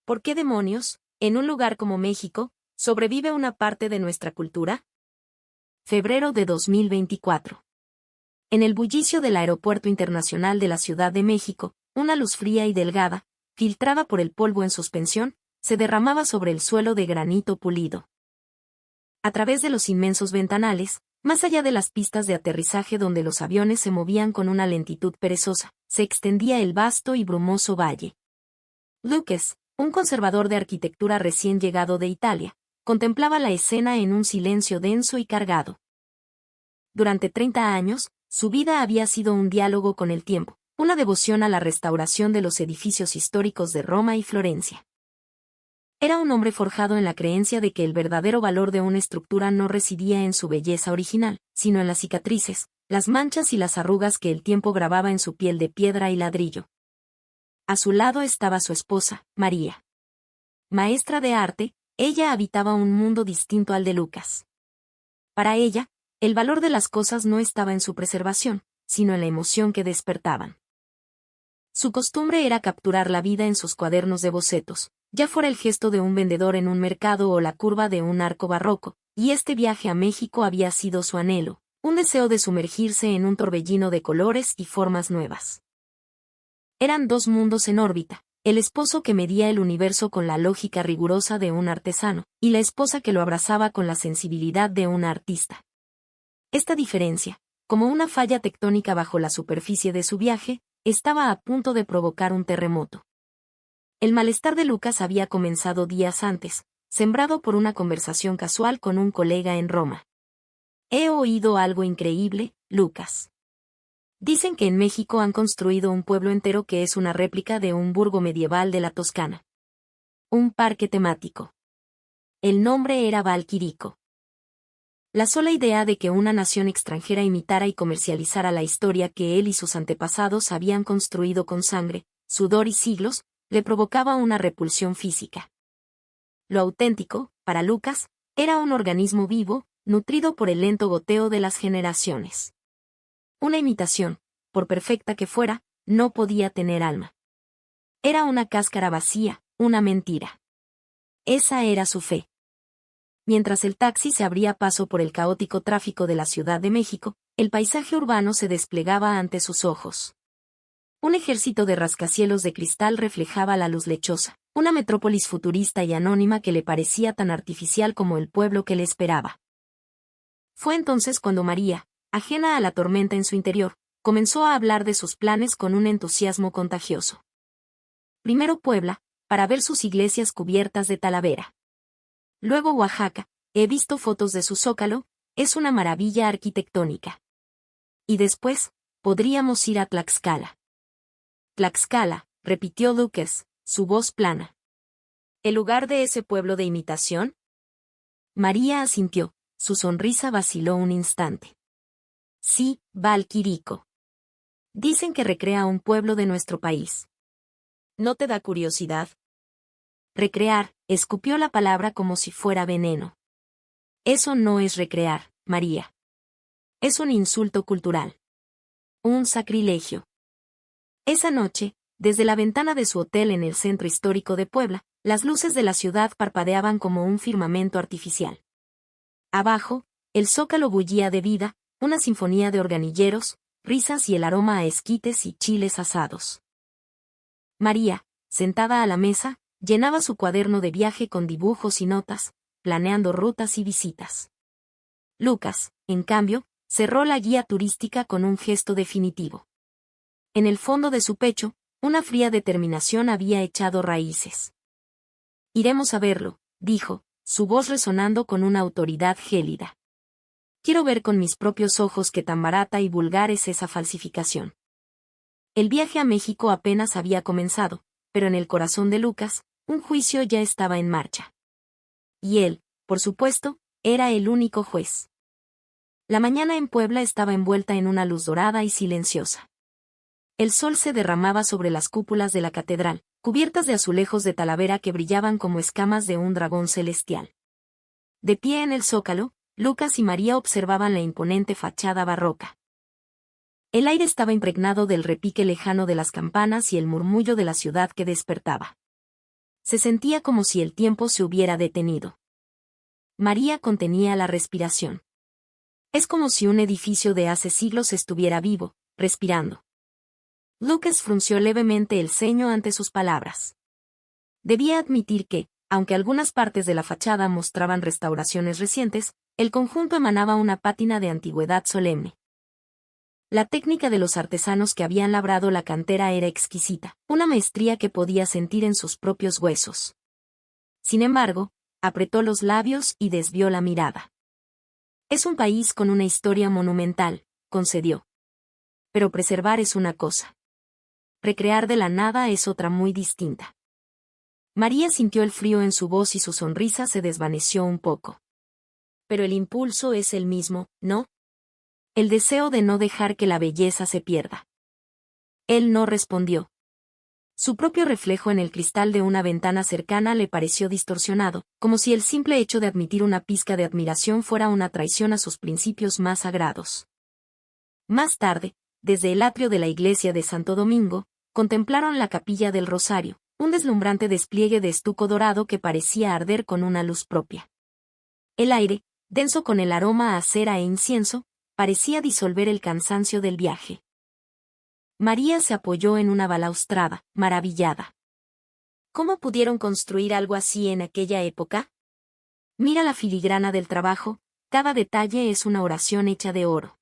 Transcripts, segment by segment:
¿Por qué demonios, en un lugar como México, sobrevive una parte de nuestra cultura? Febrero de 2024. En el bullicio del Aeropuerto Internacional de la Ciudad de México, una luz fría y delgada, filtrada por el polvo en suspensión, se derramaba sobre el suelo de granito pulido. A través de los inmensos ventanales, más allá de las pistas de aterrizaje donde los aviones se movían con una lentitud perezosa, se extendía el vasto y brumoso valle. Lucas, un conservador de arquitectura recién llegado de Italia, contemplaba la escena en un silencio denso y cargado. Durante 30 años, su vida había sido un diálogo con el tiempo, una devoción a la restauración de los edificios históricos de Roma y Florencia. Era un hombre forjado en la creencia de que el verdadero valor de una estructura no residía en su belleza original, sino en las cicatrices, las manchas y las arrugas que el tiempo grababa en su piel de piedra y ladrillo. A su lado estaba su esposa, María. Maestra de arte, ella habitaba un mundo distinto al de Lucas. Para ella, el valor de las cosas no estaba en su preservación, sino en la emoción que despertaban. Su costumbre era capturar la vida en sus cuadernos de bocetos, ya fuera el gesto de un vendedor en un mercado o la curva de un arco barroco, y este viaje a México había sido su anhelo, un deseo de sumergirse en un torbellino de colores y formas nuevas. Eran dos mundos en órbita, el esposo que medía el universo con la lógica rigurosa de un artesano, y la esposa que lo abrazaba con la sensibilidad de una artista. Esta diferencia, como una falla tectónica bajo la superficie de su viaje, estaba a punto de provocar un terremoto. El malestar de Lucas había comenzado días antes, sembrado por una conversación casual con un colega en Roma. He oído algo increíble, Lucas. Dicen que en México han construido un pueblo entero que es una réplica de un burgo medieval de la Toscana. Un parque temático. El nombre era Val Quirico. La sola idea de que una nación extranjera imitara y comercializara la historia que él y sus antepasados habían construido con sangre, sudor y siglos, le provocaba una repulsión física. Lo auténtico, para Lucas, era un organismo vivo, nutrido por el lento goteo de las generaciones. Una imitación, por perfecta que fuera, no podía tener alma. Era una cáscara vacía, una mentira. Esa era su fe. Mientras el taxi se abría paso por el caótico tráfico de la Ciudad de México, el paisaje urbano se desplegaba ante sus ojos. Un ejército de rascacielos de cristal reflejaba la luz lechosa, una metrópolis futurista y anónima que le parecía tan artificial como el pueblo que le esperaba. Fue entonces cuando María, ajena a la tormenta en su interior, comenzó a hablar de sus planes con un entusiasmo contagioso. Primero Puebla, para ver sus iglesias cubiertas de talavera. Luego Oaxaca, he visto fotos de su zócalo, es una maravilla arquitectónica. Y después, podríamos ir a Tlaxcala. Tlaxcala, repitió Lucas, su voz plana. ¿El lugar de ese pueblo de imitación? María asintió, su sonrisa vaciló un instante. Sí, Val Quirico. Dicen que recrea un pueblo de nuestro país. ¿No te da curiosidad? Recrear, escupió la palabra como si fuera veneno. Eso no es recrear, María. Es un insulto cultural. Un sacrilegio. Esa noche, desde la ventana de su hotel en el centro histórico de Puebla, las luces de la ciudad parpadeaban como un firmamento artificial. Abajo, el zócalo bullía de vida, una sinfonía de organilleros, risas y el aroma a esquites y chiles asados. María, sentada a la mesa, llenaba su cuaderno de viaje con dibujos y notas, planeando rutas y visitas. Lucas, en cambio, cerró la guía turística con un gesto definitivo. En el fondo de su pecho, una fría determinación había echado raíces. Iremos a verlo, dijo, su voz resonando con una autoridad gélida. Quiero ver con mis propios ojos qué tan barata y vulgar es esa falsificación. El viaje a México apenas había comenzado, pero en el corazón de Lucas, un juicio ya estaba en marcha. Y él, por supuesto, era el único juez. La mañana en Puebla estaba envuelta en una luz dorada y silenciosa. El sol se derramaba sobre las cúpulas de la catedral, cubiertas de azulejos de talavera que brillaban como escamas de un dragón celestial. De pie en el zócalo, Lucas y María observaban la imponente fachada barroca. El aire estaba impregnado del repique lejano de las campanas y el murmullo de la ciudad que despertaba. Se sentía como si el tiempo se hubiera detenido. María contenía la respiración. Es como si un edificio de hace siglos estuviera vivo, respirando. Lucas frunció levemente el ceño ante sus palabras. Debía admitir que, aunque algunas partes de la fachada mostraban restauraciones recientes, el conjunto emanaba una pátina de antigüedad solemne. La técnica de los artesanos que habían labrado la cantera era exquisita, una maestría que podía sentir en sus propios huesos. Sin embargo, apretó los labios y desvió la mirada. Es un país con una historia monumental, concedió. Pero preservar es una cosa. Recrear de la nada es otra muy distinta. María sintió el frío en su voz y su sonrisa se desvaneció un poco. Pero el impulso es el mismo, ¿no? El deseo de no dejar que la belleza se pierda. Él no respondió. Su propio reflejo en el cristal de una ventana cercana le pareció distorsionado, como si el simple hecho de admitir una pizca de admiración fuera una traición a sus principios más sagrados. Más tarde, desde el atrio de la iglesia de Santo Domingo, contemplaron la capilla del Rosario, un deslumbrante despliegue de estuco dorado que parecía arder con una luz propia. El aire, denso con el aroma a cera e incienso, parecía disolver el cansancio del viaje. María se apoyó en una balaustrada, maravillada. ¿Cómo pudieron construir algo así en aquella época? Mira la filigrana del trabajo, cada detalle es una oración hecha de oro.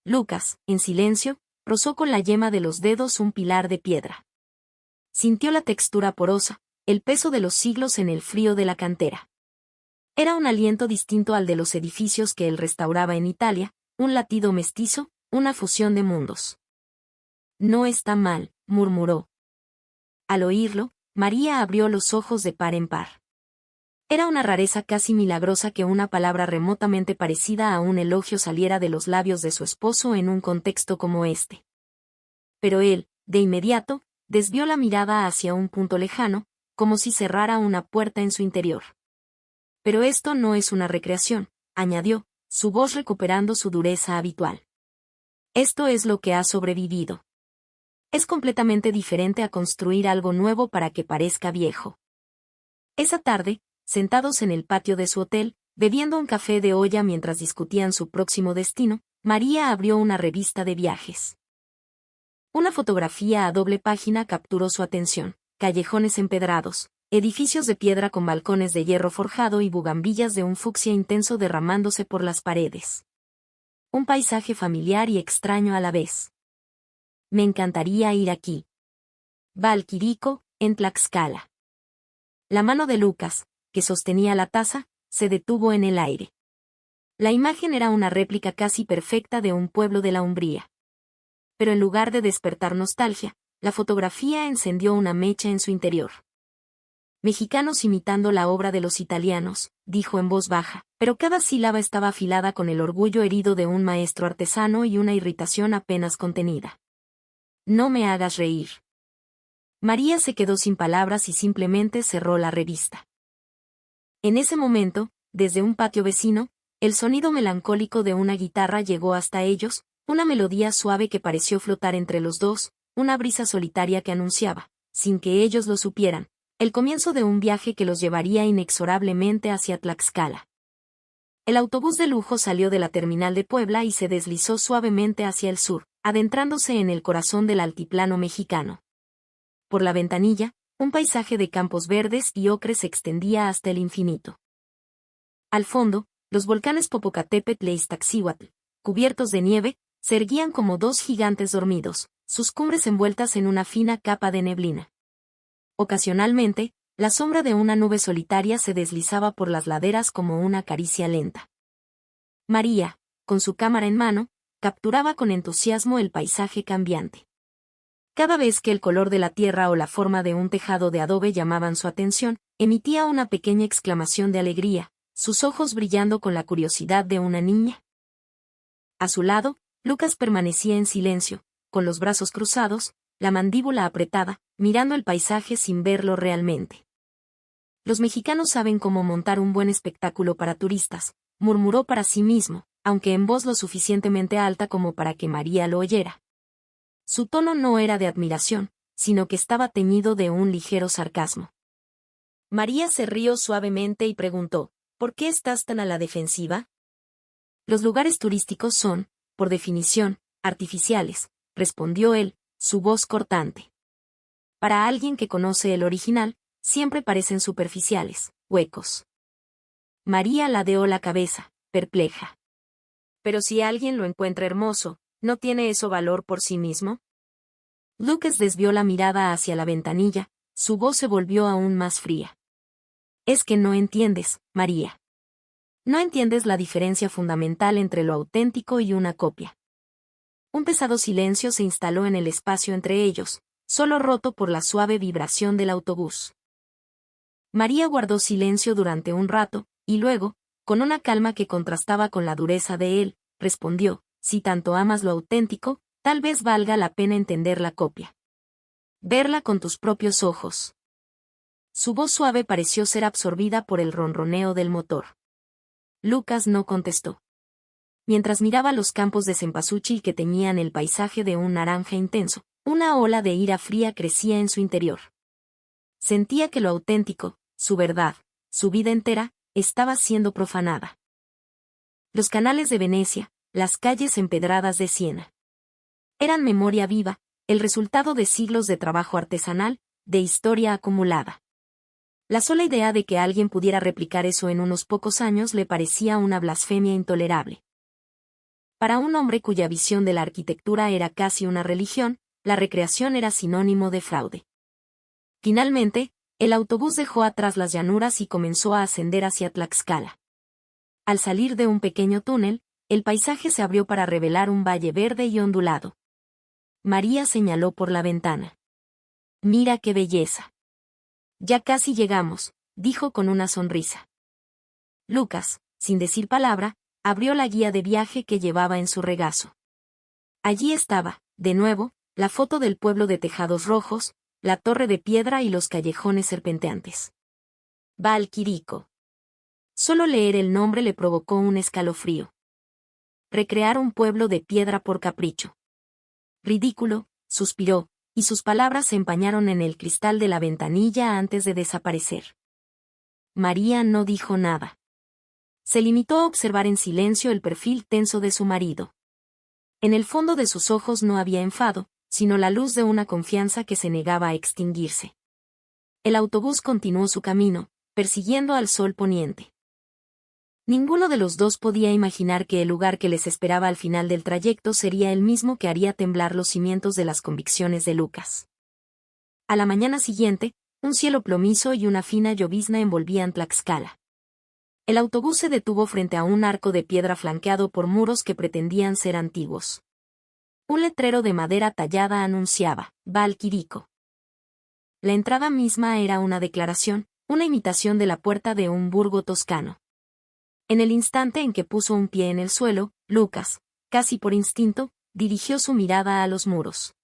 Lucas, en silencio, rozó con la yema de los dedos un pilar de piedra. Sintió la textura porosa, el peso de los siglos en el frío de la cantera. Era un aliento distinto al de los edificios que él restauraba en Italia, un latido mestizo, una fusión de mundos. No está mal, murmuró. Al oírlo, María abrió los ojos de par en par. Era una rareza casi milagrosa que una palabra remotamente parecida a un elogio saliera de los labios de su esposo en un contexto como este. Pero él, de inmediato, desvió la mirada hacia un punto lejano, como si cerrara una puerta en su interior. Pero esto no es una recreación, añadió, su voz recuperando su dureza habitual. Esto es lo que ha sobrevivido. Es completamente diferente a construir algo nuevo para que parezca viejo. Esa tarde, sentados en el patio de su hotel, bebiendo un café de olla mientras discutían su próximo destino, María abrió una revista de viajes. Una fotografía a doble página capturó su atención: callejones empedrados, edificios de piedra con balcones de hierro forjado y bugambillas de un fucsia intenso derramándose por las paredes. Un paisaje familiar y extraño a la vez. Me encantaría ir aquí. Valquirico, en Tlaxcala. La mano de Lucas, que sostenía la taza, se detuvo en el aire. La imagen era una réplica casi perfecta de un pueblo de la Umbría. Pero en lugar de despertar nostalgia, la fotografía encendió una mecha en su interior. Mexicanos imitando la obra de los italianos, dijo en voz baja, pero cada sílaba estaba afilada con el orgullo herido de un maestro artesano y una irritación apenas contenida. No me hagas reír. María se quedó sin palabras y simplemente cerró la revista. En ese momento, desde un patio vecino, el sonido melancólico de una guitarra llegó hasta ellos, una melodía suave que pareció flotar entre los dos, una brisa solitaria que anunciaba, sin que ellos lo supieran, el comienzo de un viaje que los llevaría inexorablemente hacia Tlaxcala. El autobús de lujo salió de la terminal de Puebla y se deslizó suavemente hacia el sur, adentrándose en el corazón del altiplano mexicano. Por la ventanilla, un paisaje de campos verdes y ocres se extendía hasta el infinito. Al fondo, los volcanes Popocatépetl e Iztaccíhuatl, cubiertos de nieve, se erguían como dos gigantes dormidos, sus cumbres envueltas en una fina capa de neblina. Ocasionalmente, la sombra de una nube solitaria se deslizaba por las laderas como una caricia lenta. María, con su cámara en mano, capturaba con entusiasmo el paisaje cambiante. Cada vez que el color de la tierra o la forma de un tejado de adobe llamaban su atención, emitía una pequeña exclamación de alegría, sus ojos brillando con la curiosidad de una niña. A su lado, Lucas permanecía en silencio, con los brazos cruzados, la mandíbula apretada, mirando el paisaje sin verlo realmente. Los mexicanos saben cómo montar un buen espectáculo para turistas, murmuró para sí mismo, aunque en voz lo suficientemente alta como para que María lo oyera. Su tono no era de admiración, sino que estaba teñido de un ligero sarcasmo. María se rió suavemente y preguntó, ¿por qué estás tan a la defensiva? Los lugares turísticos son, por definición, artificiales, respondió él, su voz cortante. Para alguien que conoce el original, siempre parecen superficiales, huecos. María ladeó la cabeza, perpleja. Pero si alguien lo encuentra hermoso, ¿no tiene eso valor por sí mismo? Lucas desvió la mirada hacia la ventanilla, su voz se volvió aún más fría. Es que no entiendes, María. No entiendes la diferencia fundamental entre lo auténtico y una copia. Un pesado silencio se instaló en el espacio entre ellos, solo roto por la suave vibración del autobús. María guardó silencio durante un rato, y luego, con una calma que contrastaba con la dureza de él, respondió, si tanto amas lo auténtico, tal vez valga la pena entender la copia. Verla con tus propios ojos. Su voz suave pareció ser absorbida por el ronroneo del motor. Lucas no contestó. Mientras miraba los campos de cempasúchil que teñían el paisaje de un naranja intenso, una ola de ira fría crecía en su interior. Sentía que lo auténtico, su verdad, su vida entera, estaba siendo profanada. Los canales de Venecia, las calles empedradas de Siena. Eran memoria viva, el resultado de siglos de trabajo artesanal, de historia acumulada. La sola idea de que alguien pudiera replicar eso en unos pocos años le parecía una blasfemia intolerable. Para un hombre cuya visión de la arquitectura era casi una religión, la recreación era sinónimo de fraude. Finalmente, el autobús dejó atrás las llanuras y comenzó a ascender hacia Tlaxcala. Al salir de un pequeño túnel, el paisaje se abrió para revelar un valle verde y ondulado. María señaló por la ventana. «Mira qué belleza». «Ya casi llegamos», dijo con una sonrisa. Lucas, sin decir palabra, abrió la guía de viaje que llevaba en su regazo. Allí estaba, de nuevo, la foto del pueblo de tejados rojos, la torre de piedra y los callejones serpenteantes. Valquirico. Solo leer el nombre le provocó un escalofrío. Recrear un pueblo de piedra por capricho. Ridículo, suspiró, y sus palabras se empañaron en el cristal de la ventanilla antes de desaparecer. María no dijo nada. Se limitó a observar en silencio el perfil tenso de su marido. En el fondo de sus ojos no había enfado, sino la luz de una confianza que se negaba a extinguirse. El autobús continuó su camino, persiguiendo al sol poniente. Ninguno de los dos podía imaginar que el lugar que les esperaba al final del trayecto sería el mismo que haría temblar los cimientos de las convicciones de Lucas. A la mañana siguiente, un cielo plomizo y una fina llovizna envolvían Tlaxcala. El autobús se detuvo frente a un arco de piedra flanqueado por muros que pretendían ser antiguos. Un letrero de madera tallada anunciaba, Valquirico. La entrada misma era una declaración, una imitación de la puerta de un burgo toscano. En el instante en que puso un pie en el suelo, Lucas, casi por instinto, dirigió su mirada a los muros.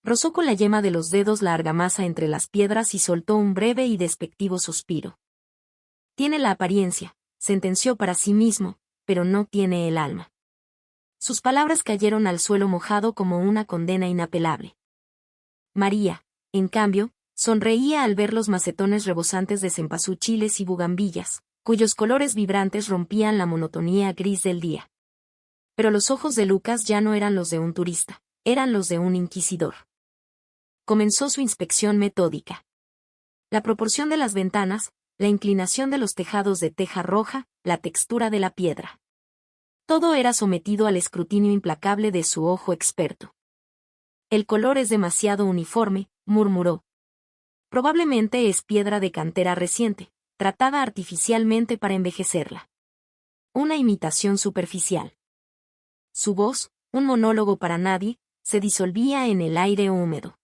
Rozó con la yema de los dedos la argamasa entre las piedras y soltó un breve y despectivo suspiro. Tiene la apariencia, sentenció para sí mismo, pero no tiene el alma. Sus palabras cayeron al suelo mojado como una condena inapelable. María, en cambio, sonreía al ver los macetones rebosantes de cempasúchiles y bugambillas, cuyos colores vibrantes rompían la monotonía gris del día. Pero los ojos de Lucas ya no eran los de un turista, eran los de un inquisidor. Comenzó su inspección metódica. La proporción de las ventanas, la inclinación de los tejados de teja roja, la textura de la piedra. Todo era sometido al escrutinio implacable de su ojo experto. El color es demasiado uniforme, murmuró. Probablemente es piedra de cantera reciente, tratada artificialmente para envejecerla. Una imitación superficial. Su voz, un monólogo para nadie, se disolvía en el aire húmedo.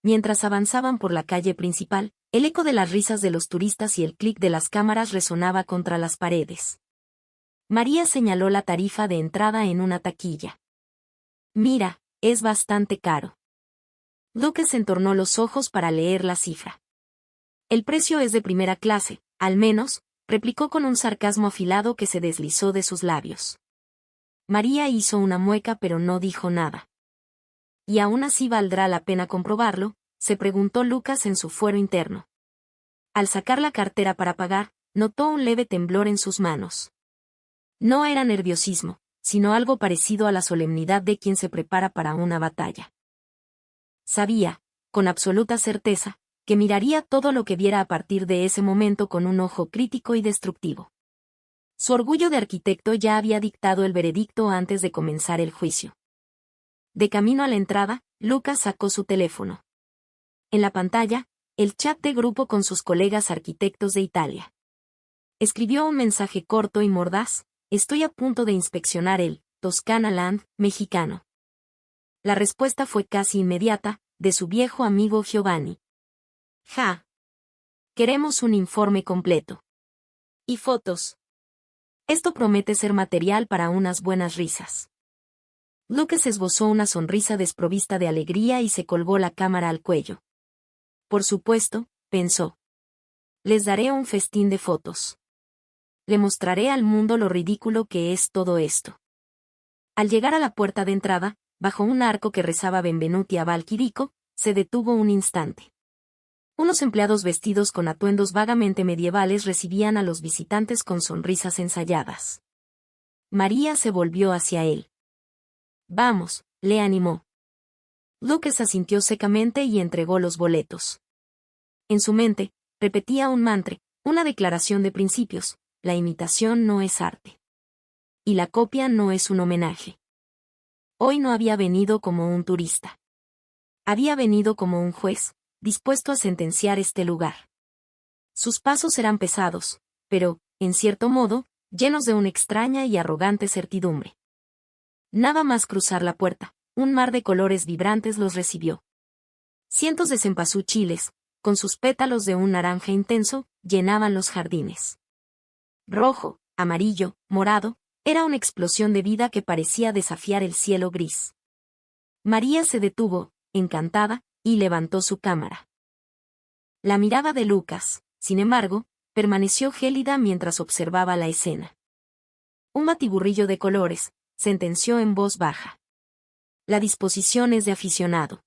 Mientras avanzaban por la calle principal, el eco de las risas de los turistas y el clic de las cámaras resonaba contra las paredes. María señaló la tarifa de entrada en una taquilla. «Mira, es bastante caro». Lucas entornó los ojos para leer la cifra. «El precio es de primera clase, al menos», replicó con un sarcasmo afilado que se deslizó de sus labios. María hizo una mueca pero no dijo nada. «¿Y aún así valdrá la pena comprobarlo?», se preguntó Lucas en su fuero interno. Al sacar la cartera para pagar, notó un leve temblor en sus manos. No era nerviosismo, sino algo parecido a la solemnidad de quien se prepara para una batalla. Sabía, con absoluta certeza, que miraría todo lo que viera a partir de ese momento con un ojo crítico y destructivo. Su orgullo de arquitecto ya había dictado el veredicto antes de comenzar el juicio. De camino a la entrada, Lucas sacó su teléfono. En la pantalla, el chat de grupo con sus colegas arquitectos de Italia. Escribió un mensaje corto y mordaz: estoy a punto de inspeccionar el Toscana Land mexicano. La respuesta fue casi inmediata, de su viejo amigo Giovanni. Ja. Queremos un informe completo. Y fotos. Esto promete ser material para unas buenas risas. Lucas esbozó una sonrisa desprovista de alegría y se colgó la cámara al cuello. Por supuesto, pensó. Les daré un festín de fotos. Le mostraré al mundo lo ridículo que es todo esto. Al llegar a la puerta de entrada, bajo un arco que rezaba Benvenuti a Valquirico, se detuvo un instante. Unos empleados vestidos con atuendos vagamente medievales recibían a los visitantes con sonrisas ensayadas. María se volvió hacia él. Vamos, le animó. Lucas asintió secamente y entregó los boletos. En su mente, repetía un mantra, una declaración de principios: la imitación no es arte. Y la copia no es un homenaje. Hoy no había venido como un turista. Había venido como un juez, dispuesto a sentenciar este lugar. Sus pasos eran pesados, pero, en cierto modo, llenos de una extraña y arrogante certidumbre. Nada más cruzar la puerta, un mar de colores vibrantes los recibió. Cientos de cempasúchiles, con sus pétalos de un naranja intenso, llenaban los jardines. Rojo, amarillo, morado, era una explosión de vida que parecía desafiar el cielo gris. María se detuvo, encantada, y levantó su cámara. La mirada de Lucas, sin embargo, permaneció gélida mientras observaba la escena. Un batiburrillo de colores, sentenció en voz baja. La disposición es de aficionado.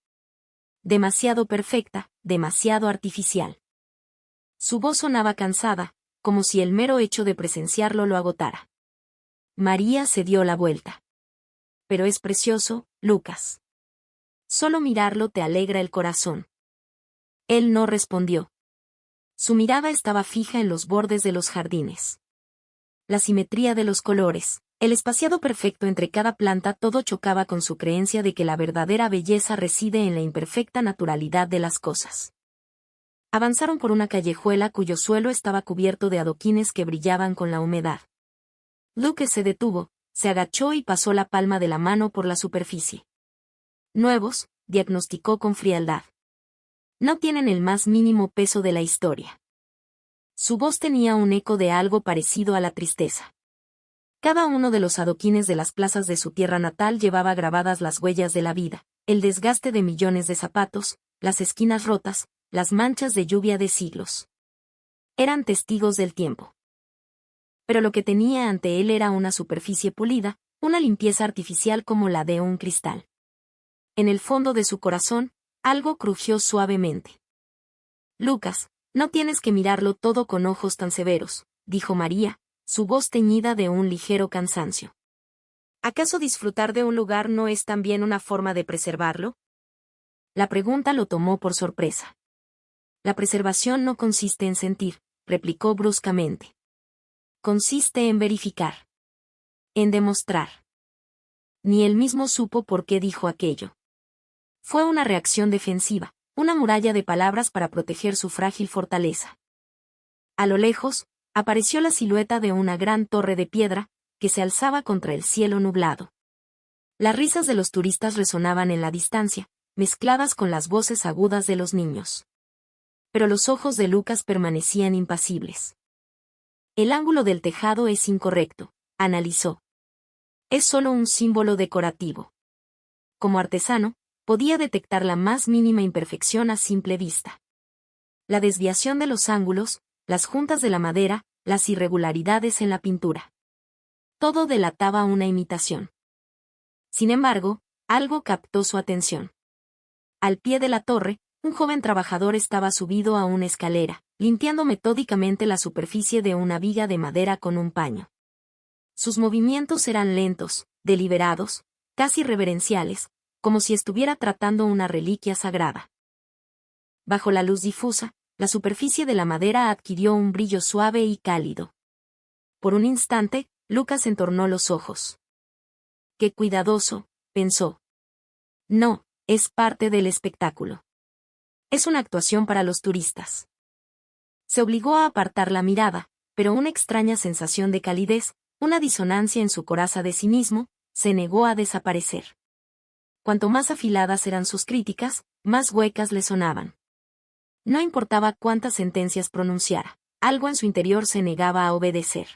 Demasiado perfecta, demasiado artificial. Su voz sonaba cansada, como si el mero hecho de presenciarlo lo agotara. María se dio la vuelta. Pero es precioso, Lucas. Solo mirarlo te alegra el corazón. Él no respondió. Su mirada estaba fija en los bordes de los jardines. La simetría de los colores, el espaciado perfecto entre cada planta, todo chocaba con su creencia de que la verdadera belleza reside en la imperfecta naturalidad de las cosas. Avanzaron por una callejuela cuyo suelo estaba cubierto de adoquines que brillaban con la humedad. Lucas se detuvo, se agachó y pasó la palma de la mano por la superficie. Nuevos, diagnosticó con frialdad. No tienen el más mínimo peso de la historia. Su voz tenía un eco de algo parecido a la tristeza. Cada uno de los adoquines de las plazas de su tierra natal llevaba grabadas las huellas de la vida, el desgaste de millones de zapatos, las esquinas rotas, las manchas de lluvia de siglos. Eran testigos del tiempo. Pero lo que tenía ante él era una superficie pulida, una limpieza artificial como la de un cristal. En el fondo de su corazón, algo crujió suavemente. Lucas, no tienes que mirarlo todo con ojos tan severos, dijo María, su voz teñida de un ligero cansancio. ¿Acaso disfrutar de un lugar no es también una forma de preservarlo? La pregunta lo tomó por sorpresa. La preservación no consiste en sentir, replicó bruscamente. Consiste en verificar. En demostrar. Ni él mismo supo por qué dijo aquello. Fue una reacción defensiva, una muralla de palabras para proteger su frágil fortaleza. A lo lejos, apareció la silueta de una gran torre de piedra, que se alzaba contra el cielo nublado. Las risas de los turistas resonaban en la distancia, mezcladas con las voces agudas de los niños. Pero los ojos de Lucas permanecían impasibles. El ángulo del tejado es incorrecto, analizó. Es solo un símbolo decorativo. Como artesano, podía detectar la más mínima imperfección a simple vista. La desviación de los ángulos, las juntas de la madera, las irregularidades en la pintura. Todo delataba una imitación. Sin embargo, algo captó su atención. Al pie de la torre, Un joven trabajador estaba subido a una escalera, limpiando metódicamente la superficie de una viga de madera con un paño. Sus movimientos eran lentos, deliberados, casi reverenciales, como si estuviera tratando una reliquia sagrada. Bajo la luz difusa, la superficie de la madera adquirió un brillo suave y cálido. Por un instante, Lucas entornó los ojos. ¡Qué cuidadoso!, pensó. No, es parte del espectáculo. Es una actuación para los turistas. Se obligó a apartar la mirada, pero una extraña sensación de calidez, una disonancia en su coraza de cinismo, se negó a desaparecer. Cuanto más afiladas eran sus críticas, más huecas le sonaban. No importaba cuántas sentencias pronunciara, algo en su interior se negaba a obedecer.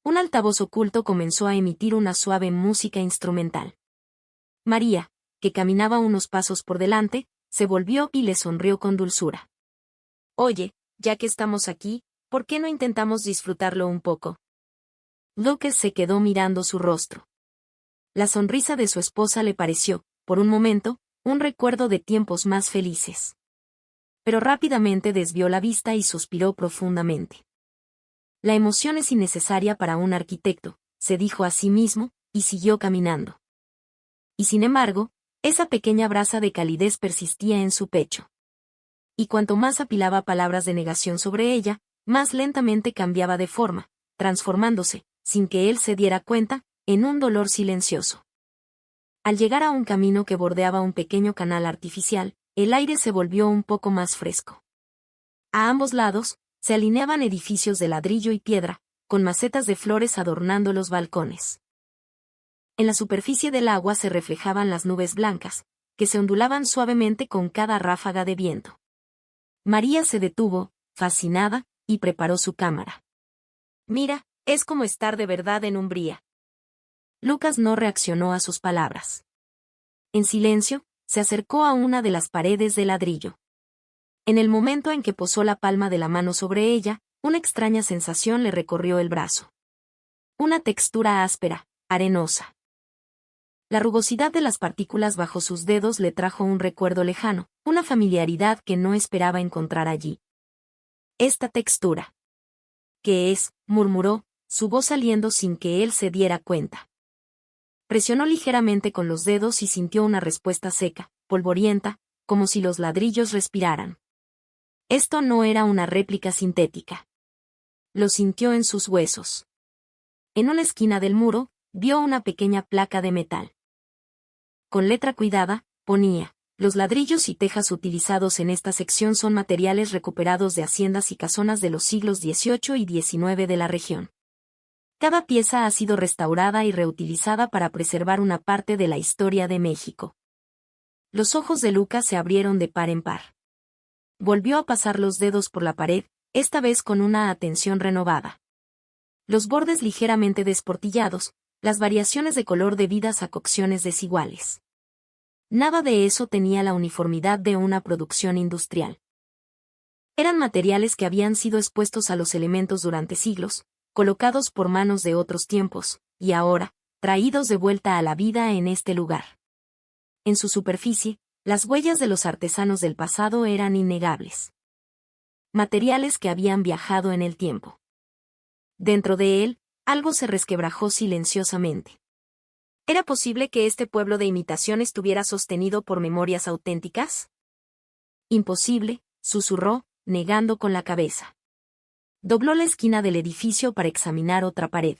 Un altavoz oculto comenzó a emitir una suave música instrumental. María, que caminaba unos pasos por delante, se volvió y le sonrió con dulzura. Oye, ya que estamos aquí, ¿por qué no intentamos disfrutarlo un poco? Lucas se quedó mirando su rostro. La sonrisa de su esposa le pareció, por un momento, un recuerdo de tiempos más felices. Pero rápidamente desvió la vista y suspiró profundamente. La emoción es innecesaria para un arquitecto, se dijo a sí mismo, y siguió caminando. Y sin embargo, esa pequeña brasa de calidez persistía en su pecho. Y cuanto más apilaba palabras de negación sobre ella, más lentamente cambiaba de forma, transformándose, sin que él se diera cuenta, en un dolor silencioso. Al llegar a un camino que bordeaba un pequeño canal artificial, el aire se volvió un poco más fresco. A ambos lados, se alineaban edificios de ladrillo y piedra, con macetas de flores adornando los balcones. En la superficie del agua se reflejaban las nubes blancas, que se ondulaban suavemente con cada ráfaga de viento. María se detuvo, fascinada, y preparó su cámara. Mira, es como estar de verdad en Umbría. Lucas no reaccionó a sus palabras. En silencio, se acercó a una de las paredes de ladrillo. En el momento en que posó la palma de la mano sobre ella, una extraña sensación le recorrió el brazo. Una textura áspera, arenosa. La rugosidad de las partículas bajo sus dedos le trajo un recuerdo lejano, una familiaridad que no esperaba encontrar allí. Esta textura. ¿Qué es?, murmuró, su voz saliendo sin que él se diera cuenta. Presionó ligeramente con los dedos y sintió una respuesta seca, polvorienta, como si los ladrillos respiraran. Esto no era una réplica sintética. Lo sintió en sus huesos. En una esquina del muro, vio una pequeña placa de metal. Con letra cuidada, ponía: los ladrillos y tejas utilizados en esta sección son materiales recuperados de haciendas y casonas de los siglos XVIII y XIX de la región. Cada pieza ha sido restaurada y reutilizada para preservar una parte de la historia de México. Los ojos de Lucas se abrieron de par en par. Volvió a pasar los dedos por la pared, esta vez con una atención renovada. Los bordes ligeramente desportillados, las variaciones de color debidas a cocciones desiguales. Nada de eso tenía la uniformidad de una producción industrial. Eran materiales que habían sido expuestos a los elementos durante siglos, colocados por manos de otros tiempos, y ahora, traídos de vuelta a la vida en este lugar. En su superficie, las huellas de los artesanos del pasado eran innegables. Materiales que habían viajado en el tiempo. Dentro de él, algo se resquebrajó silenciosamente. ¿Era posible que este pueblo de imitación estuviera sostenido por memorias auténticas? Imposible, susurró, negando con la cabeza. Dobló la esquina del edificio para examinar otra pared.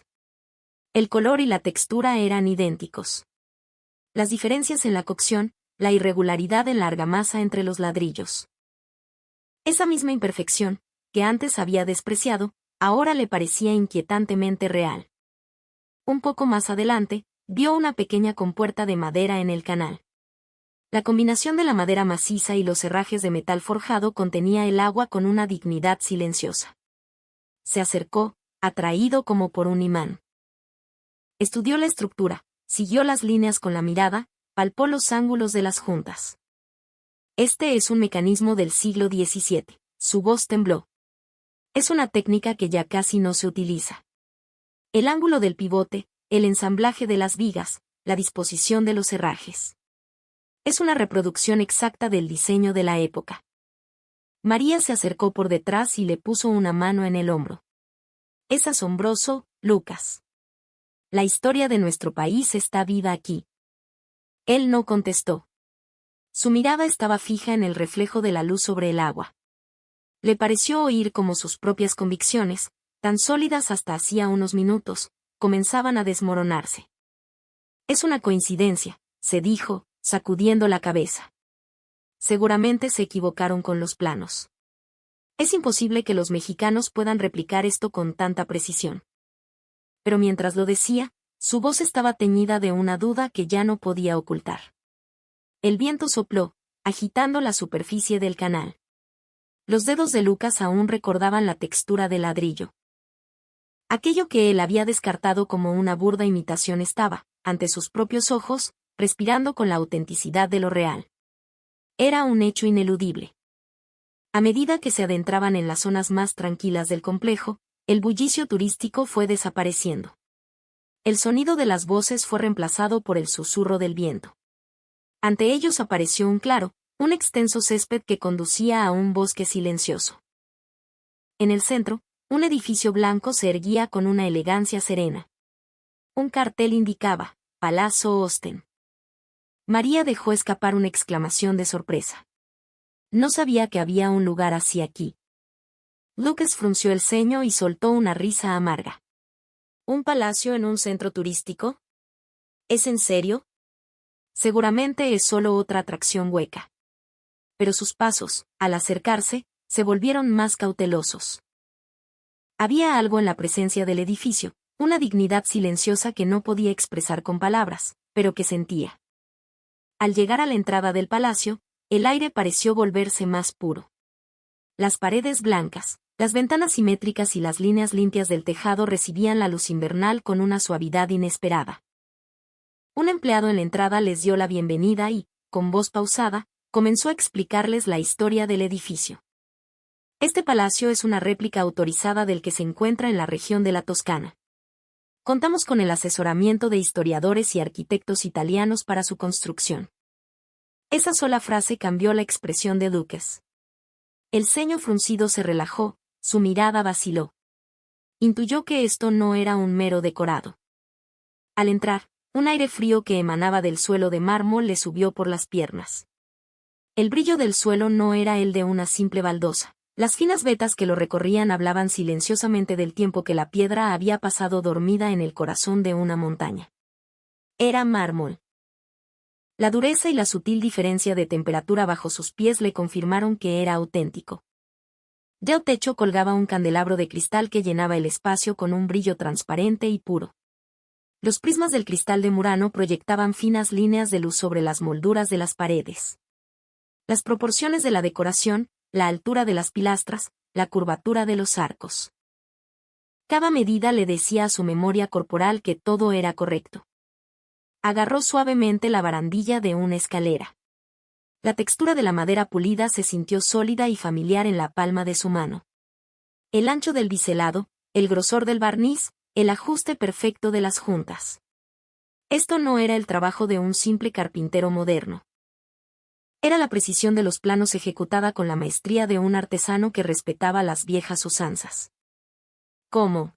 El color y la textura eran idénticos. Las diferencias en la cocción, la irregularidad en la argamasa entre los ladrillos. Esa misma imperfección, que antes había despreciado, ahora le parecía inquietantemente real. Un poco más adelante, vio una pequeña compuerta de madera en el canal. La combinación de la madera maciza y los herrajes de metal forjado contenía el agua con una dignidad silenciosa. Se acercó, atraído como por un imán. Estudió la estructura, siguió las líneas con la mirada, palpó los ángulos de las juntas. Este es un mecanismo del siglo XVII. Su voz tembló. Es una técnica que ya casi no se utiliza. El ángulo del pivote, el ensamblaje de las vigas, la disposición de los herrajes. Es una reproducción exacta del diseño de la época. María se acercó por detrás y le puso una mano en el hombro. Es asombroso, Lucas. La historia de nuestro país está viva aquí. Él no contestó. Su mirada estaba fija en el reflejo de la luz sobre el agua. Le pareció oír como sus propias convicciones, tan sólidas hasta hacía unos minutos, comenzaban a desmoronarse. Es una coincidencia, se dijo, sacudiendo la cabeza. Seguramente se equivocaron con los planos. Es imposible que los mexicanos puedan replicar esto con tanta precisión. Pero mientras lo decía, su voz estaba teñida de una duda que ya no podía ocultar. El viento sopló, agitando la superficie del canal. Los dedos de Lucas aún recordaban la textura del ladrillo. Aquello que él había descartado como una burda imitación estaba, ante sus propios ojos, respirando con la autenticidad de lo real. Era un hecho ineludible. A medida que se adentraban en las zonas más tranquilas del complejo, el bullicio turístico fue desapareciendo. El sonido de las voces fue reemplazado por el susurro del viento. Ante ellos apareció un claro, un extenso césped que conducía a un bosque silencioso. En el centro, un edificio blanco se erguía con una elegancia serena. Un cartel indicaba, Palazzo Osten. María dejó escapar una exclamación de sorpresa. No sabía que había un lugar así aquí. Lucas frunció el ceño y soltó una risa amarga. ¿Un palacio en un centro turístico? ¿Es en serio? Seguramente es solo otra atracción hueca. Pero sus pasos, al acercarse, se volvieron más cautelosos. Había algo en la presencia del edificio, una dignidad silenciosa que no podía expresar con palabras, pero que sentía. Al llegar a la entrada del palacio, el aire pareció volverse más puro. Las paredes blancas, las ventanas simétricas y las líneas limpias del tejado recibían la luz invernal con una suavidad inesperada. Un empleado en la entrada les dio la bienvenida y, con voz pausada, comenzó a explicarles la historia del edificio. Este palacio es una réplica autorizada del que se encuentra en la región de la Toscana. Contamos con el asesoramiento de historiadores y arquitectos italianos para su construcción. Esa sola frase cambió la expresión de Lucas. El ceño fruncido se relajó, su mirada vaciló. Intuyó que esto no era un mero decorado. Al entrar, un aire frío que emanaba del suelo de mármol le subió por las piernas. El brillo del suelo no era el de una simple baldosa. Las finas vetas que lo recorrían hablaban silenciosamente del tiempo que la piedra había pasado dormida en el corazón de una montaña. Era mármol. La dureza y la sutil diferencia de temperatura bajo sus pies le confirmaron que era auténtico. Del techo colgaba un candelabro de cristal que llenaba el espacio con un brillo transparente y puro. Los prismas del cristal de Murano proyectaban finas líneas de luz sobre las molduras de las paredes. Las proporciones de la decoración, la altura de las pilastras, la curvatura de los arcos. Cada medida le decía a su memoria corporal que todo era correcto. Agarró suavemente la barandilla de una escalera. La textura de la madera pulida se sintió sólida y familiar en la palma de su mano. El ancho del biselado, el grosor del barniz, el ajuste perfecto de las juntas. Esto no era el trabajo de un simple carpintero moderno. Era la precisión de los planos ejecutada con la maestría de un artesano que respetaba las viejas usanzas. ¿Cómo?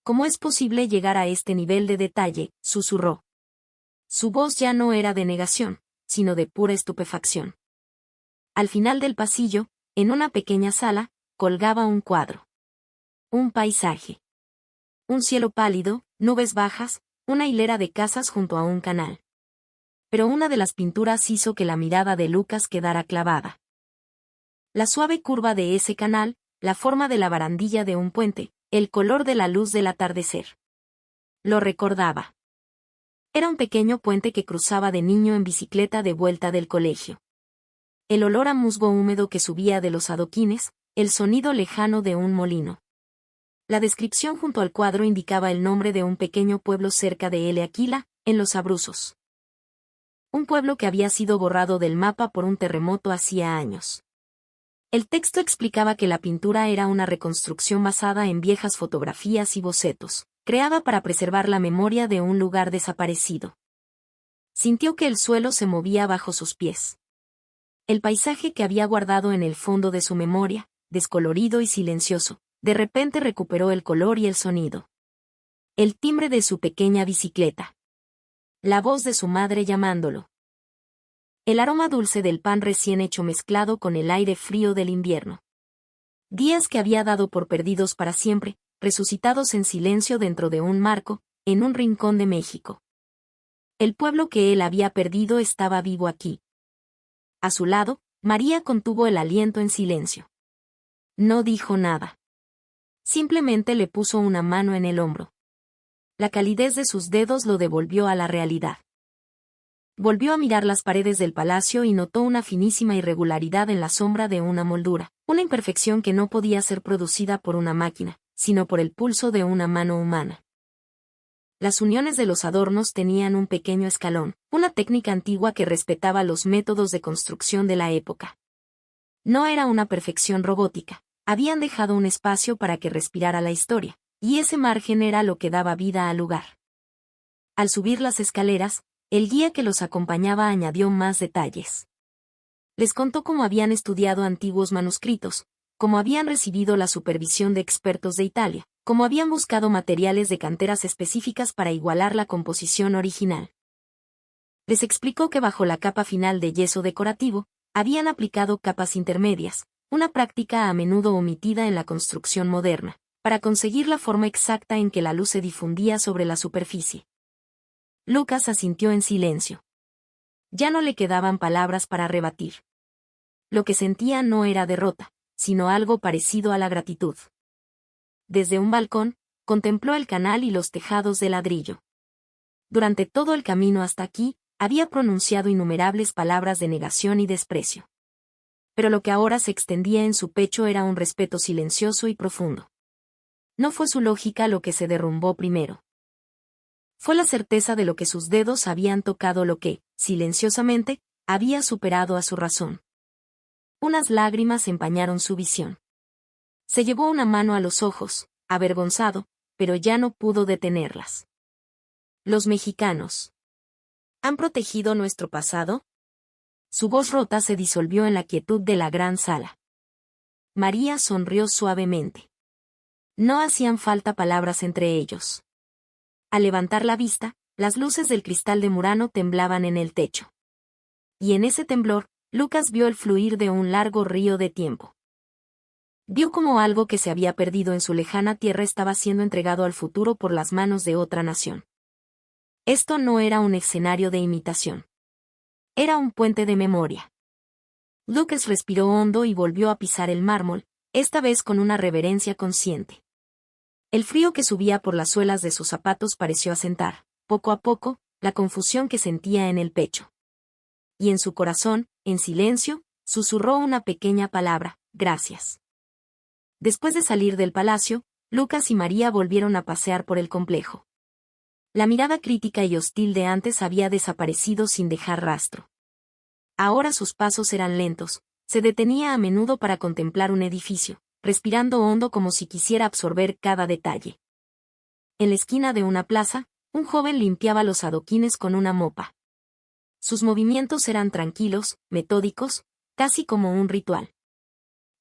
¿Cómo es posible llegar a este nivel de detalle?, susurró. Su voz ya no era de negación, sino de pura estupefacción. Al final del pasillo, en una pequeña sala, colgaba un cuadro. Un paisaje. Un cielo pálido, nubes bajas, una hilera de casas junto a un canal. Pero una de las pinturas hizo que la mirada de Lucas quedara clavada. La suave curva de ese canal, la forma de la barandilla de un puente, el color de la luz del atardecer. Lo recordaba. Era un pequeño puente que cruzaba de niño en bicicleta de vuelta del colegio. El olor a musgo húmedo que subía de los adoquines, el sonido lejano de un molino. La descripción junto al cuadro indicaba el nombre de un pequeño pueblo cerca de El Aquila, en los Abruzos. Un pueblo que había sido borrado del mapa por un terremoto hacía años. El texto explicaba que la pintura era una reconstrucción basada en viejas fotografías y bocetos, creada para preservar la memoria de un lugar desaparecido. Sintió que el suelo se movía bajo sus pies. El paisaje que había guardado en el fondo de su memoria, descolorido y silencioso, de repente recuperó el color y el sonido. El timbre de su pequeña bicicleta. La voz de su madre llamándolo. El aroma dulce del pan recién hecho mezclado con el aire frío del invierno. Días que había dado por perdidos para siempre, resucitados en silencio dentro de un marco, en un rincón de México. El pueblo que él había perdido estaba vivo aquí. A su lado, María contuvo el aliento en silencio. No dijo nada. Simplemente le puso una mano en el hombro. La calidez de sus dedos lo devolvió a la realidad. Volvió a mirar las paredes del palacio y notó una finísima irregularidad en la sombra de una moldura, una imperfección que no podía ser producida por una máquina, sino por el pulso de una mano humana. Las uniones de los adornos tenían un pequeño escalón, una técnica antigua que respetaba los métodos de construcción de la época. No era una perfección robótica, habían dejado un espacio para que respirara la historia, y ese margen era lo que daba vida al lugar. Al subir las escaleras, el guía que los acompañaba añadió más detalles. Les contó cómo habían estudiado antiguos manuscritos, cómo habían recibido la supervisión de expertos de Italia, cómo habían buscado materiales de canteras específicas para igualar la composición original. Les explicó que bajo la capa final de yeso decorativo, habían aplicado capas intermedias, una práctica a menudo omitida en la construcción moderna, para conseguir la forma exacta en que la luz se difundía sobre la superficie. Lucas asintió en silencio. Ya no le quedaban palabras para rebatir. Lo que sentía no era derrota, sino algo parecido a la gratitud. Desde un balcón, contempló el canal y los tejados de ladrillo. Durante todo el camino hasta aquí, había pronunciado innumerables palabras de negación y desprecio. Pero lo que ahora se extendía en su pecho era un respeto silencioso y profundo. No fue su lógica lo que se derrumbó primero. Fue la certeza de lo que sus dedos habían tocado lo que, silenciosamente, había superado a su razón. Unas lágrimas empañaron su visión. Se llevó una mano a los ojos, avergonzado, pero ya no pudo detenerlas. Los mexicanos. ¿Han protegido nuestro pasado? Su voz rota se disolvió en la quietud de la gran sala. María sonrió suavemente. No hacían falta palabras entre ellos. Al levantar la vista, las luces del cristal de Murano temblaban en el techo. Y en ese temblor, Lucas vio el fluir de un largo río de tiempo. Vio como algo que se había perdido en su lejana tierra estaba siendo entregado al futuro por las manos de otra nación. Esto no era un escenario de imitación. Era un puente de memoria. Lucas respiró hondo y volvió a pisar el mármol, esta vez con una reverencia consciente. El frío que subía por las suelas de sus zapatos pareció asentar, poco a poco, la confusión que sentía en el pecho. Y en su corazón, en silencio, susurró una pequeña palabra: gracias. Después de salir del palacio, Lucas y María volvieron a pasear por el complejo. La mirada crítica y hostil de antes había desaparecido sin dejar rastro. Ahora sus pasos eran lentos, se detenía a menudo para contemplar un edificio, respirando hondo como si quisiera absorber cada detalle. En la esquina de una plaza, un joven limpiaba los adoquines con una mopa. Sus movimientos eran tranquilos, metódicos, casi como un ritual.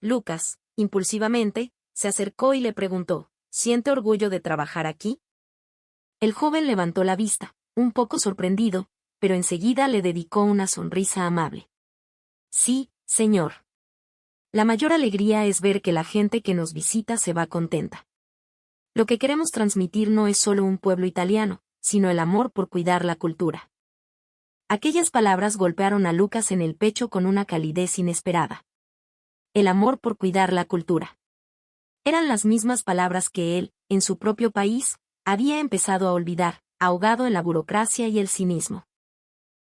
Lucas, impulsivamente, se acercó y le preguntó: ¿siente orgullo de trabajar aquí? El joven levantó la vista, un poco sorprendido, pero enseguida le dedicó una sonrisa amable. Sí, señor. La mayor alegría es ver que la gente que nos visita se va contenta. Lo que queremos transmitir no es solo un pueblo italiano, sino el amor por cuidar la cultura. Aquellas palabras golpearon a Lucas en el pecho con una calidez inesperada. El amor por cuidar la cultura. Eran las mismas palabras que él, en su propio país, había empezado a olvidar, ahogado en la burocracia y el cinismo.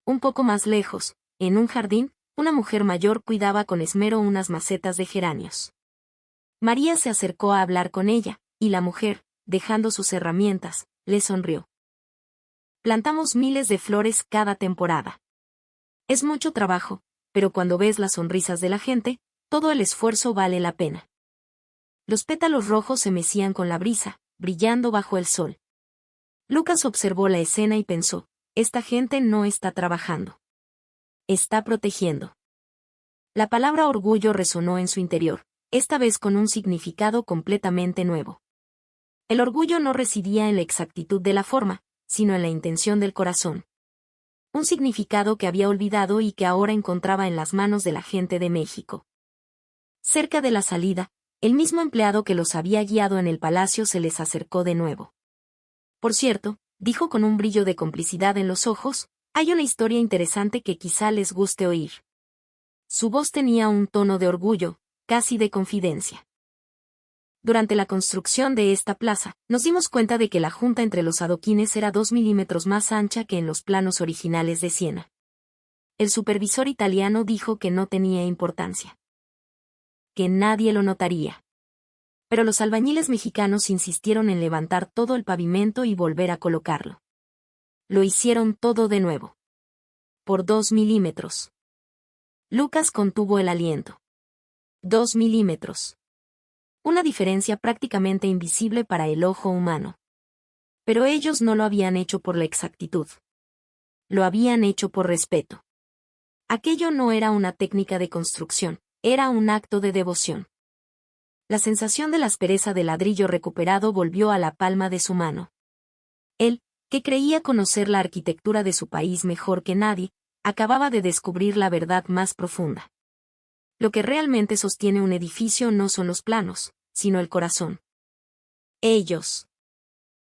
Un poco más lejos, en un jardín, una mujer mayor cuidaba con esmero unas macetas de geranios. María se acercó a hablar con ella, y la mujer, dejando sus herramientas, le sonrió. Plantamos miles de flores cada temporada. Es mucho trabajo, pero cuando ves las sonrisas de la gente, todo el esfuerzo vale la pena. Los pétalos rojos se mecían con la brisa, brillando bajo el sol. Lucas observó la escena y pensó: esta gente no está trabajando. Está protegiendo. La palabra orgullo resonó en su interior, esta vez con un significado completamente nuevo. El orgullo no residía en la exactitud de la forma, sino en la intención del corazón. Un significado que había olvidado y que ahora encontraba en las manos de la gente de México. Cerca de la salida, el mismo empleado que los había guiado en el palacio se les acercó de nuevo. Por cierto, dijo con un brillo de complicidad en los ojos, hay una historia interesante que quizá les guste oír. Su voz tenía un tono de orgullo, casi de confidencia. Durante la construcción de esta plaza, nos dimos cuenta de que la junta entre los adoquines era 2 milímetros más ancha que en los planos originales de Siena. El supervisor italiano dijo que no tenía importancia. Que nadie lo notaría. Pero los albañiles mexicanos insistieron en levantar todo el pavimento y volver a colocarlo. Lo hicieron todo de nuevo. Por 2 milímetros. Lucas contuvo el aliento. 2 milímetros. Una diferencia prácticamente invisible para el ojo humano. Pero ellos no lo habían hecho por la exactitud. Lo habían hecho por respeto. Aquello no era una técnica de construcción, era un acto de devoción. La sensación de la aspereza del ladrillo recuperado volvió a la palma de su mano. Él, que creía conocer la arquitectura de su país mejor que nadie, acababa de descubrir la verdad más profunda. Lo que realmente sostiene un edificio no son los planos, sino el corazón. Ellos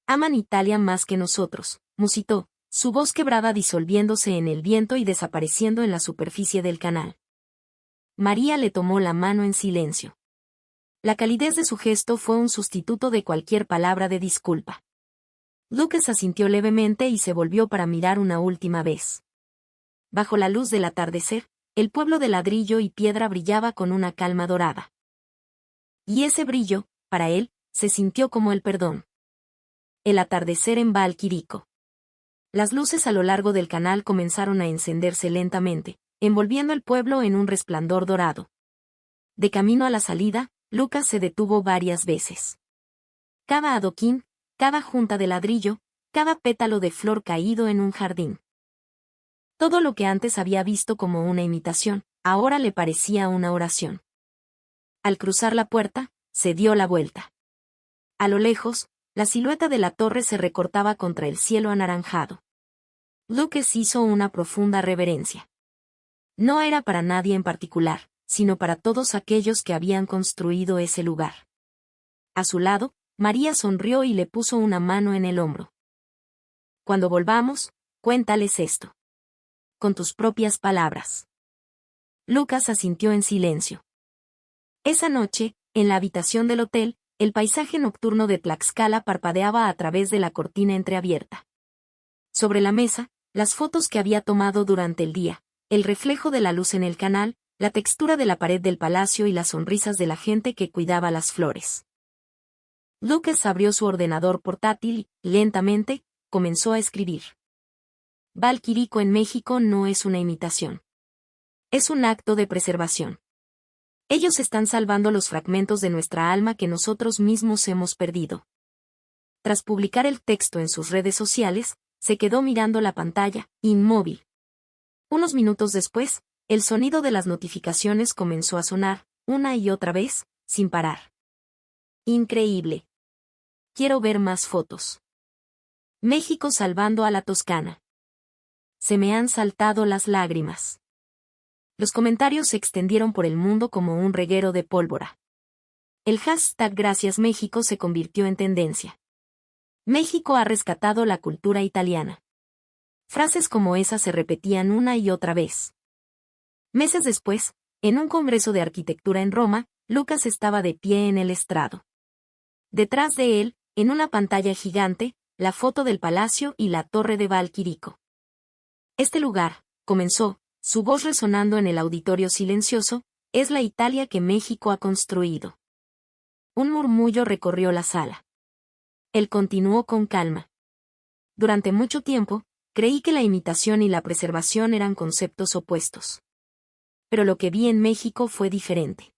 aman Italia más que nosotros, musitó, su voz quebrada disolviéndose en el viento y desapareciendo en la superficie del canal. María le tomó la mano en silencio. La calidez de su gesto fue un sustituto de cualquier palabra de disculpa. Lucas asintió levemente y se volvió para mirar una última vez. Bajo la luz del atardecer, el pueblo de ladrillo y piedra brillaba con una calma dorada. Y ese brillo, para él, se sintió como el perdón. El atardecer en Valquirico. Las luces a lo largo del canal comenzaron a encenderse lentamente, envolviendo el pueblo en un resplandor dorado. De camino a la salida, Lucas se detuvo varias veces. Cada adoquín, cada junta de ladrillo, cada pétalo de flor caído en un jardín. Todo lo que antes había visto como una imitación, ahora le parecía una oración. Al cruzar la puerta, se dio la vuelta. A lo lejos, la silueta de la torre se recortaba contra el cielo anaranjado. Lucas hizo una profunda reverencia. No era para nadie en particular, sino para todos aquellos que habían construido ese lugar. A su lado, María sonrió y le puso una mano en el hombro. Cuando volvamos, cuéntales esto. Con tus propias palabras. Lucas asintió en silencio. Esa noche, en la habitación del hotel, el paisaje nocturno de Tlaxcala parpadeaba a través de la cortina entreabierta. Sobre la mesa, las fotos que había tomado durante el día, el reflejo de la luz en el canal, la textura de la pared del palacio y las sonrisas de la gente que cuidaba las flores. Lucas abrió su ordenador portátil y, lentamente, comenzó a escribir. Valquirico en México no es una imitación. Es un acto de preservación. Ellos están salvando los fragmentos de nuestra alma que nosotros mismos hemos perdido. Tras publicar el texto en sus redes sociales, se quedó mirando la pantalla, inmóvil. Unos minutos después, el sonido de las notificaciones comenzó a sonar, una y otra vez, sin parar. Increíble. Quiero ver más fotos. México salvando a la Toscana. Se me han saltado las lágrimas. Los comentarios se extendieron por el mundo como un reguero de pólvora. El hashtag Gracias México se convirtió en tendencia. México ha rescatado la cultura italiana. Frases como esa se repetían una y otra vez. Meses después, en un congreso de arquitectura en Roma, Lucas estaba de pie en el estrado. Detrás de él, en una pantalla gigante, la foto del palacio y la torre de Valquirico. Este lugar, comenzó, su voz resonando en el auditorio silencioso, es la Italia que México ha construido. Un murmullo recorrió la sala. Él continuó con calma. Durante mucho tiempo, creí que la imitación y la preservación eran conceptos opuestos. Pero lo que vi en México fue diferente.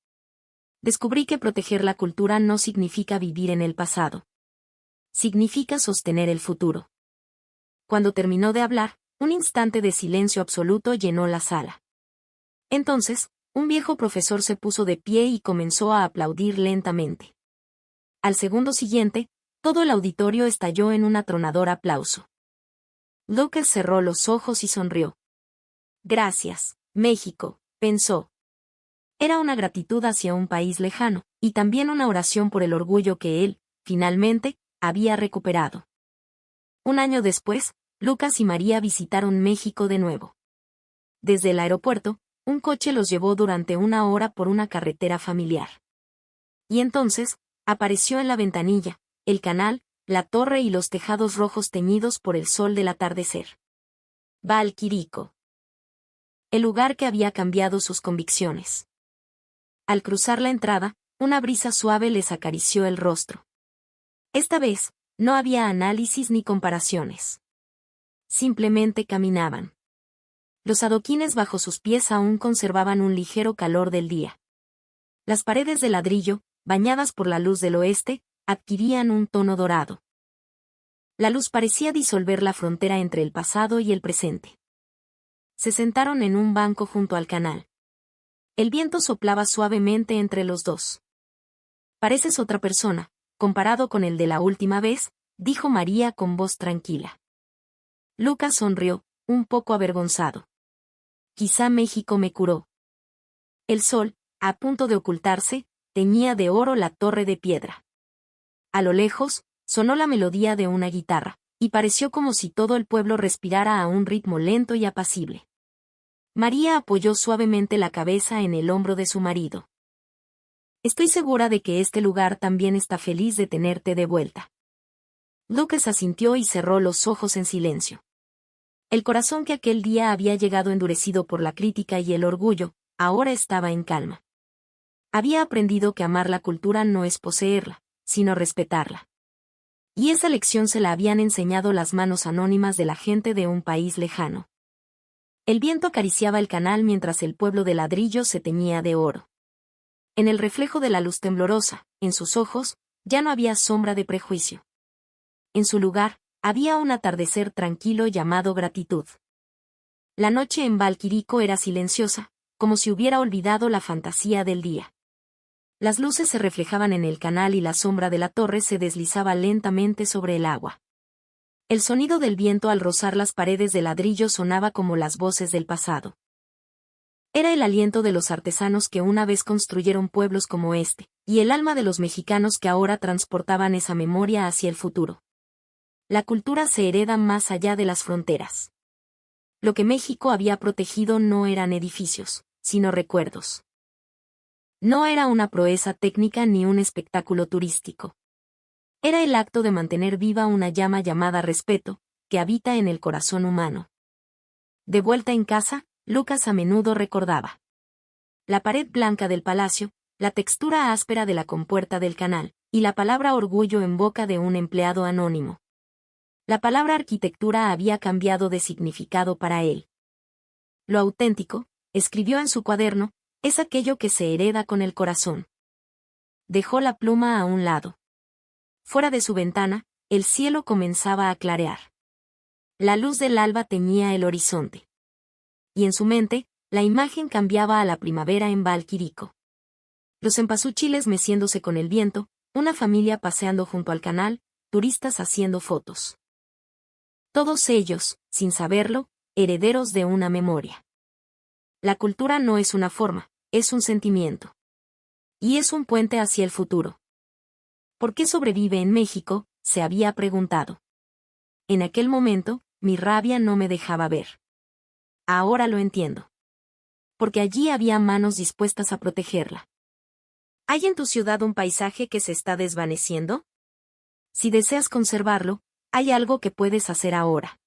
Descubrí que proteger la cultura no significa vivir en el pasado. Significa sostener el futuro. Cuando terminó de hablar, un instante de silencio absoluto llenó la sala. Entonces, un viejo profesor se puso de pie y comenzó a aplaudir lentamente. Al segundo siguiente, todo el auditorio estalló en un atronador aplauso. Lucas cerró los ojos y sonrió. Gracias, México, pensó. Era una gratitud hacia un país lejano, y también una oración por el orgullo que él, finalmente, había recuperado. Un año después, Lucas y María visitaron México de nuevo. Desde el aeropuerto, un coche los llevó durante una hora por una carretera familiar. Y entonces, apareció en la ventanilla, el canal, la torre y los tejados rojos teñidos por el sol del atardecer. Valquirico. El lugar que había cambiado sus convicciones. Al cruzar la entrada, una brisa suave les acarició el rostro. Esta vez, no había análisis ni comparaciones. Simplemente caminaban. Los adoquines bajo sus pies aún conservaban un ligero calor del día. Las paredes de ladrillo, bañadas por la luz del oeste, adquirían un tono dorado. La luz parecía disolver la frontera entre el pasado y el presente. Se sentaron en un banco junto al canal. El viento soplaba suavemente entre los dos. Pareces otra persona, comparado con el de la última vez, dijo María con voz tranquila. Lucas sonrió, un poco avergonzado. Quizá México me curó. El sol, a punto de ocultarse, teñía de oro la torre de piedra. A lo lejos, sonó la melodía de una guitarra, y pareció como si todo el pueblo respirara a un ritmo lento y apacible. María apoyó suavemente la cabeza en el hombro de su marido. Estoy segura de que este lugar también está feliz de tenerte de vuelta. Lucas asintió y cerró los ojos en silencio. El corazón que aquel día había llegado endurecido por la crítica y el orgullo, ahora estaba en calma. Había aprendido que amar la cultura no es poseerla, sino respetarla. Y esa lección se la habían enseñado las manos anónimas de la gente de un país lejano. El viento acariciaba el canal mientras el pueblo de ladrillo se teñía de oro. En el reflejo de la luz temblorosa, en sus ojos, ya no había sombra de prejuicio. En su lugar, había un atardecer tranquilo llamado gratitud. La noche en Valquirico era silenciosa, como si hubiera olvidado la fantasía del día. Las luces se reflejaban en el canal y la sombra de la torre se deslizaba lentamente sobre el agua. El sonido del viento al rozar las paredes de ladrillo sonaba como las voces del pasado. Era el aliento de los artesanos que una vez construyeron pueblos como este, y el alma de los mexicanos que ahora transportaban esa memoria hacia el futuro. La cultura se hereda más allá de las fronteras. Lo que México había protegido no eran edificios, sino recuerdos. No era una proeza técnica ni un espectáculo turístico. Era el acto de mantener viva una llama llamada respeto, que habita en el corazón humano. De vuelta en casa, Lucas a menudo recordaba la pared blanca del palacio, la textura áspera de la compuerta del canal, y la palabra orgullo en boca de un empleado anónimo. La palabra arquitectura había cambiado de significado para él. Lo auténtico, escribió en su cuaderno, es aquello que se hereda con el corazón. Dejó la pluma a un lado. Fuera de su ventana, el cielo comenzaba a clarear. La luz del alba teñía el horizonte. Y en su mente, la imagen cambiaba a la primavera en Valquirico. Los cempasúchiles meciéndose con el viento, una familia paseando junto al canal, turistas haciendo fotos. Todos ellos, sin saberlo, herederos de una memoria. La cultura no es una forma, es un sentimiento. Y es un puente hacia el futuro. ¿Por qué sobrevive en México?, se había preguntado. En aquel momento, mi rabia no me dejaba ver. Ahora lo entiendo. Porque allí había manos dispuestas a protegerla. ¿Hay en tu ciudad un paisaje que se está desvaneciendo? Si deseas conservarlo, hay algo que puedes hacer ahora.